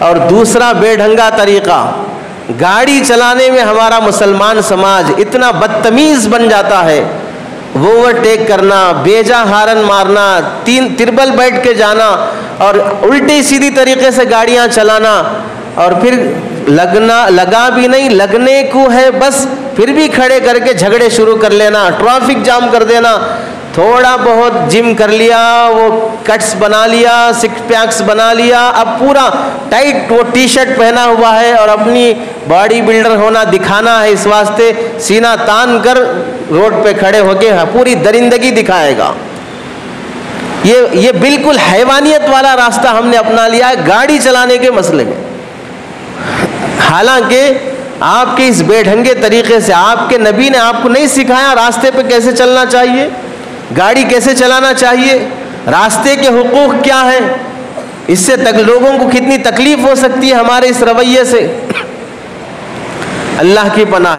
اور دوسرا بے ڈھنگا طریقہ، گاڑی چلانے میں ہمارا مسلمان سماج اتنا بدتمیز بن جاتا ہے، وہ اوورٹیک کرنا، بیجا ہارن مارنا، تربل بیٹھ کے جانا اور الٹی سیدھی طریقے سے گاڑیاں چلانا، اور پھر لگا بھی نہیں، لگنے کو ہے بس پھر بھی کھڑے کر کے جھگڑے شروع کر لینا، ٹریفک جام کر دینا، تھوڑا بہت جم کر لیا، وہ کٹس بنا لیا، سکس پیکس بنا لیا، اب پورا ٹائٹ وہ ٹی شرٹ پہنا ہوا ہے اور اپنی باڈی بلڈر ہونا دکھانا ہے، اس واسطے سینہ تان کر روڈ پہ کھڑے ہو کے پوری درندگی دکھائے گا۔ یہ بالکل حیوانیت والا راستہ ہم نے اپنا لیا ہے گاڑی چلانے کے مسئلے میں، حالانکہ آپ کے اس بے ڈھنگے طریقے سے آپ کے نبی نے آپ کو نہیں سکھایا راستے پہ کیسے چلنا چاہیے، گاڑی کیسے چلانا چاہیے، راستے کے حقوق کیا ہیں، اس سے لوگوں کو کتنی تکلیف ہو سکتی ہے ہمارے اس رویے سے۔ اللہ کی پناہ۔